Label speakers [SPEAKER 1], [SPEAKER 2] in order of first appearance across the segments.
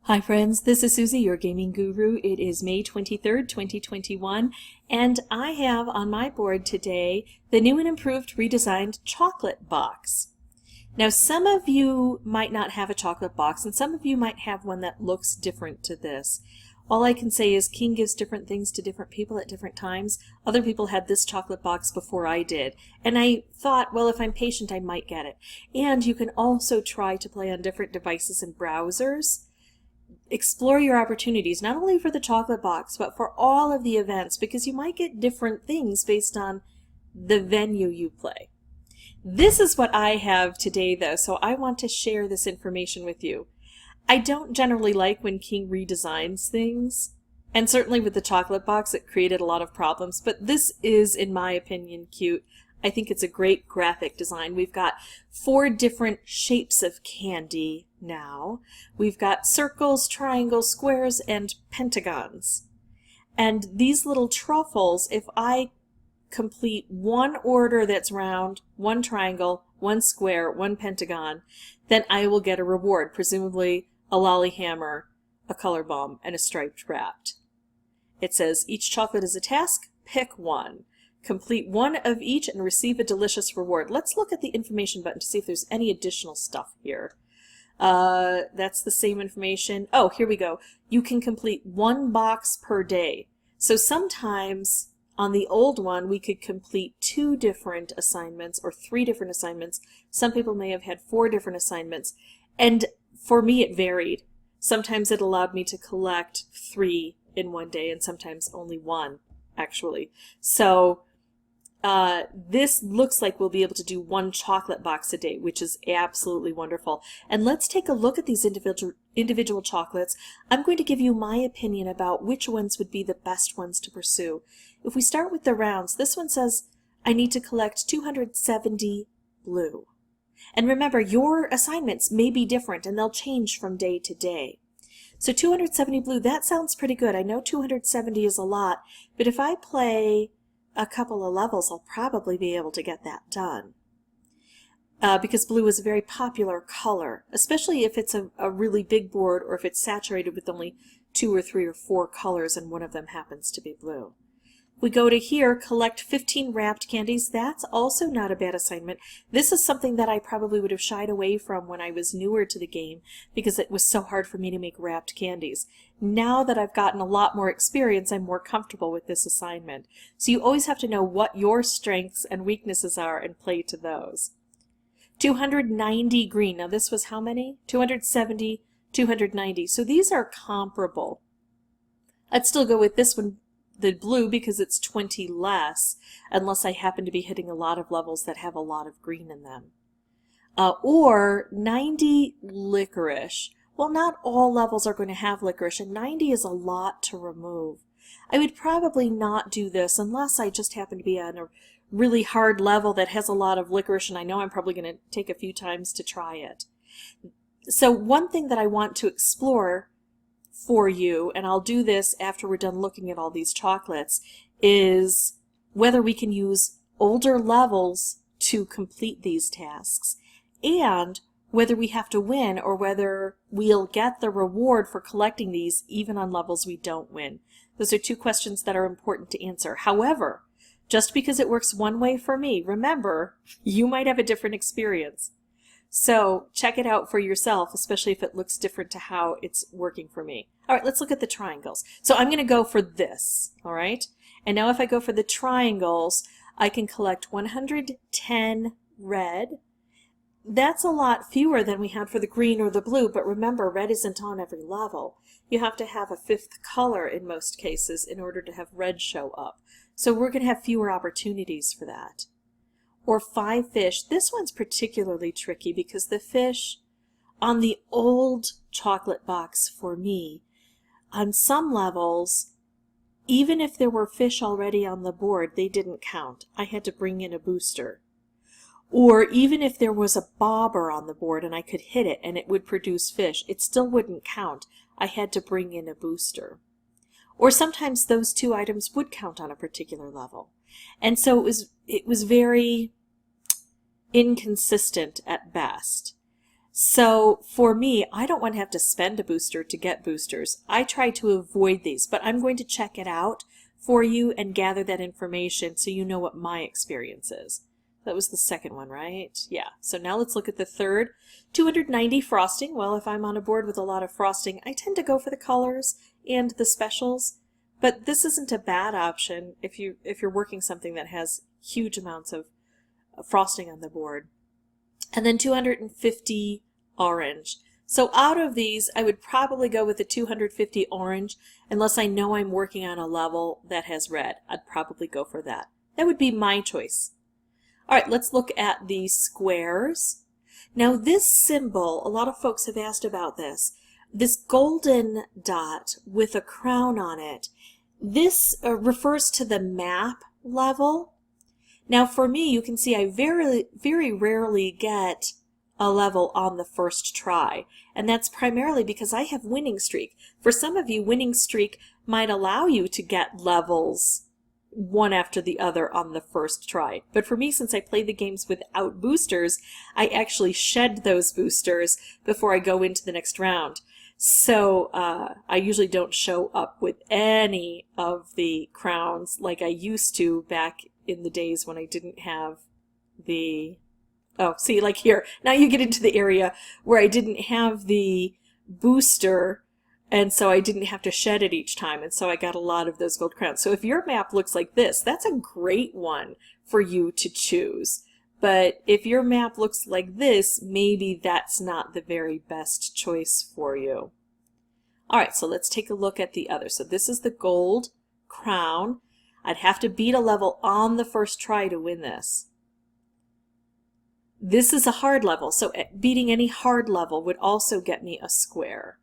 [SPEAKER 1] Hi friends, this is Suzy, your gaming guru. It is May 23rd, 2021, and I have on my board today the new and improved redesigned chocolate box. Now some of you might not have a chocolate box, and some of you might have one that looks different to this. All I can say is King gives different things to different people at different times. Other people had this chocolate box before I did, and I thought, well, if I'm patient, I might get it. And you can also try to play on different devices and browsers. Explore your opportunities, not only for the chocolate box, but for all of the events, because you might get different things based on the venue you play. This is what I have today, though, so I want to share this information with you. I don't generally like when King redesigns things, and certainly with the chocolate box it created a lot of problems, but this is, in my opinion, cute. I think it's a great graphic design. We've got 4 different shapes of candy now. We've got circles, triangles, squares, and pentagons. And these little truffles, if I complete one order that's round, one triangle, one square, one pentagon, then I will get a reward, presumably a lollyhammer, a color bomb, and a striped wrapped. It says, each chocolate is a task, pick one. Complete one of each and receive a delicious reward. Let's look at the information button to see if there's any additional stuff here. That's the same information. Oh, here we go. You can complete 1 box per day. So sometimes on the old one we could complete 2 different assignments or 3 different assignments. Some people may have had 4 different assignments. And for me it varied. Sometimes it allowed me to collect 3 in one day and sometimes only 1 actually. So this looks like we'll be able to do 1 chocolate box a day, which is absolutely wonderful. And let's take a look at these individual chocolates. I'm going to give you my opinion about which ones would be the best ones to pursue. If we start with the rounds, this one says I need to collect 270 blue. And remember, your assignments may be different and they'll change from day to day. So 270 blue, that sounds pretty good. I know 270 is a lot, but if I play a couple of levels, I'll probably be able to get that done. Because blue is a very popular color, especially if it's a really big board or if it's saturated with only 2 or 3 or 4 colors and one of them happens to be blue. We go to here, collect 15 wrapped candies. That's also not a bad assignment. This is something that I probably would have shied away from when I was newer to the game because it was so hard for me to make wrapped candies. Now that I've gotten a lot more experience, I'm more comfortable with this assignment. So you always have to know what your strengths and weaknesses are and play to those. 290 green. Now this was how many? 270, 290. So these are comparable. I'd still go with this one, the blue, because it's 20 less, unless I happen to be hitting a lot of levels that have a lot of green in them. Or 90 licorice. Well, not all levels are going to have licorice, and 90 is a lot to remove. I would probably not do this unless I just happen to be on a really hard level that has a lot of licorice, and I know I'm probably going to take a few times to try it. So one thing that I want to explore for you, and I'll do this after we're done looking at all these chocolates, is whether we can use older levels to complete these tasks, and whether we have to win or whether we'll get the reward for collecting these even on levels we don't win. Those are 2 questions that are important to answer. However, just because it works one way for me, remember, you might have a different experience. So check it out for yourself, especially if it looks different to how it's working for me. All right, let's look at the triangles. So I'm going to go for this, all right? And now if I go for the triangles, I can collect 110 red. That's a lot fewer than we had for the green or the blue, but remember, red isn't on every level. You have to have a 5th color in most cases in order to have red show up. So we're going to have fewer opportunities for that. Or 5 fish. This one's particularly tricky because the fish on the old chocolate box for me, on some levels, even if there were fish already on the board, they didn't count. I had to bring in a booster. Or even if there was a bobber on the board and I could hit it and it would produce fish, it still wouldn't count. I had to bring in a booster. Or sometimes those 2 items would count on a particular level. And so it was very inconsistent at best. So for me, I don't want to have to spend a booster to get boosters. I try to avoid these, but I'm going to check it out for you and gather that information so you know what my experience is. That was the second one, right? Yeah. So now let's look at the third. 290 frosting. Well, if I'm on a board with a lot of frosting, I tend to go for the colors and the specials. But this isn't a bad option if you're working something that has huge amounts of frosting on the board. And then 250 orange. So out of these, I would probably go with the 250 orange unless I know I'm working on a level that has red. I'd probably go for that. That would be my choice. All right, let's look at the squares. Now this symbol, a lot of folks have asked about this. This golden dot with a crown on it, this refers to the map level. Now for me, you can see I very rarely get a level on the first try, and that's primarily because I have winning streak. For some of you, winning streak might allow you to get levels one after the other on the first try. But for me, since I play the games without boosters, I actually shed those boosters before I go into the next round. So I usually don't show up with any of the crowns like I used to back in the days when I didn't have the... Oh, see, like here, now you get into the area where I didn't have the booster, and so I didn't have to shed it each time, and so I got a lot of those gold crowns. So if your map looks like this, that's a great one for you to choose. But if your map looks like this, maybe that's not the very best choice for you. All right, so let's take a look at the other. So this is the gold crown. I'd have to beat a level on the first try to win this. This is a hard level, so beating any hard level would also get me a square.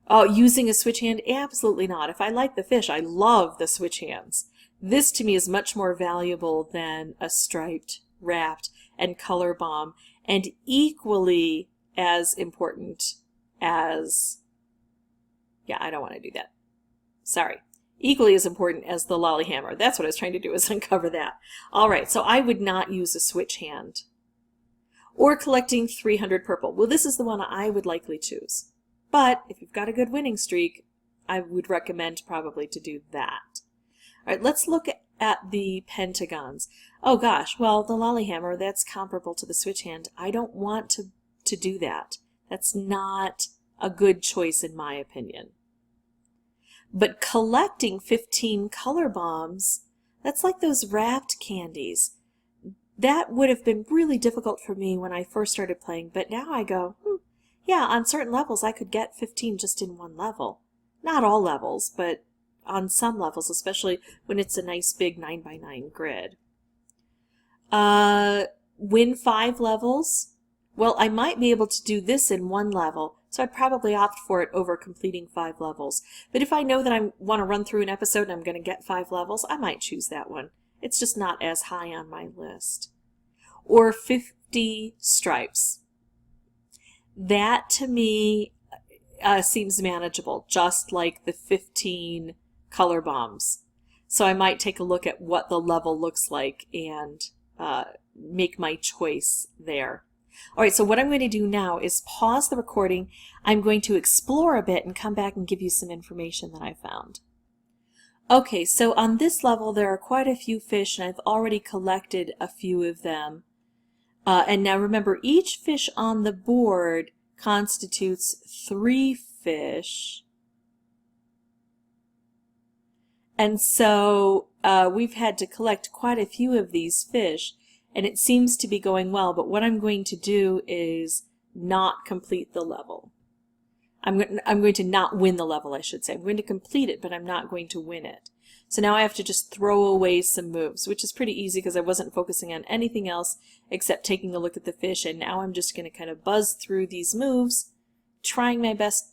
[SPEAKER 1] Oh, using a switch hand? Absolutely not. If I like the fish, I love the switch hands. This to me is much more valuable than a striped, wrapped, and color bomb, and equally as important as... Yeah, I don't want to do that. Sorry. Equally as important as the lolly hammer. That's what I was trying to do, is uncover that. All right, so I would not use a switch hand. Or collecting 300 purple. Well, this is the one I would likely choose. But if you've got a good winning streak, I would recommend probably to do that. All right, let's look at the pentagons. Oh gosh, well, the lolly hammer, that's comparable to the switch hand. I don't want to do that. That's not a good choice in my opinion. But collecting 15 color bombs, that's like those wrapped candies. That would have been really difficult for me when I first started playing, but now I go, yeah, on certain levels I could get 15 just in one level. Not all levels, but on some levels, especially when it's a nice big 9x9 grid. Win 5 levels. Well, I might be able to do this in one level, so I'd probably opt for it over completing 5 levels. But if I know that I want to run through an episode and I'm going to get 5 levels, I might choose that one. It's just not as high on my list. Or 50 stripes. That to me seems manageable, just like the 15 color bombs. So I might take a look at what the level looks like and make my choice there. All right, so what I'm going to do now is pause the recording. I'm going to explore a bit and come back and give you some information that I found. Okay, so on this level there are quite a few fish, and I've already collected a few of them. And now remember, each fish on the board constitutes 3 fish. And so we've had to collect quite a few of these fish. And it seems to be going well, but what I'm going to do is not complete the level. I'm going to not win the level, I should say. I'm going to complete it, but I'm not going to win it. So now I have to just throw away some moves, which is pretty easy because I wasn't focusing on anything else except taking a look at the fish, and now I'm just going to kind of buzz through these moves, trying my best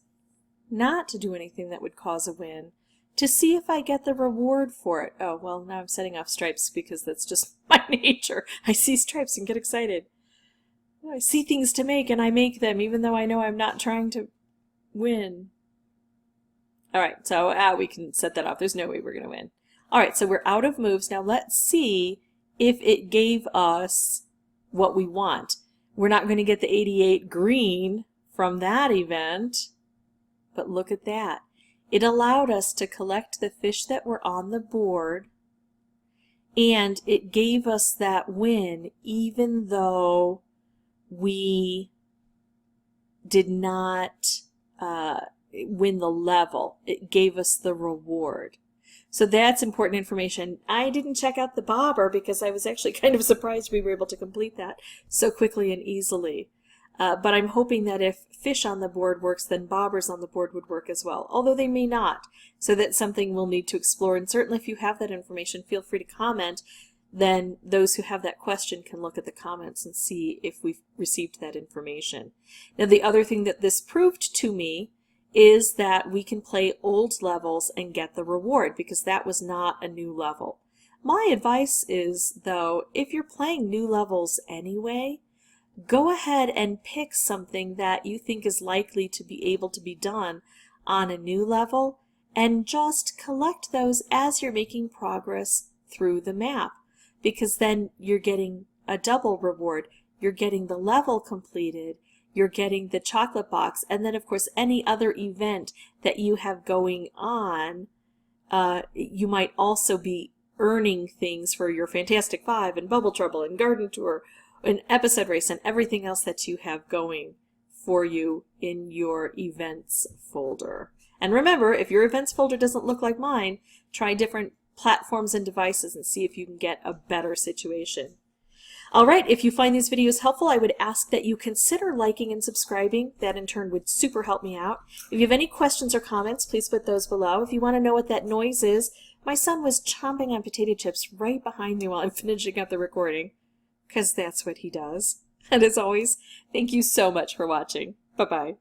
[SPEAKER 1] not to do anything that would cause a win, to see if I get the reward for it. Oh, well, now I'm setting off stripes because that's just my nature. I see stripes and get excited. I see things to make and I make them even though I know I'm not trying to win. Alright, so we can set that off. There's no way we're going to win. Alright, so we're out of moves. Now let's see if it gave us what we want. We're not going to get the 88 green from that event, but look at that. It allowed us to collect the fish that were on the board, and it gave us that win even though we did not win the level. It gave us the reward. So that's important information. I didn't check out the bobber because I was actually kind of surprised we were able to complete that so quickly and easily. But I'm hoping that if fish on the board works, then bobbers on the board would work as well, although they may not. So that's something we'll need to explore. And certainly if you have that information, feel free to comment. Then those who have that question can look at the comments and see if we've received that information. Now, the other thing that this proved to me is that we can play old levels and get the reward, because that was not a new level. My advice is, though, if you're playing new levels anyway, go ahead and pick something that you think is likely to be able to be done on a new level and just collect those as you're making progress through the map, because then you're getting a double reward. You're getting the level completed, you're getting the chocolate box, and then of course any other event that you have going on, you might also be earning things for your Fantastic Five and Bubble Trouble and Garden Tour and Episode Race and everything else that you have going for you in your events folder. And remember, if your events folder doesn't look like mine, try different platforms and devices and see if you can get a better situation. Alright, if you find these videos helpful, I would ask that you consider liking and subscribing. That in turn would super help me out. If you have any questions or comments, please put those below. If you want to know what that noise is, my son was chomping on potato chips right behind me while I'm finishing up the recording, because that's what he does. And as always, thank you so much for watching. Bye-bye.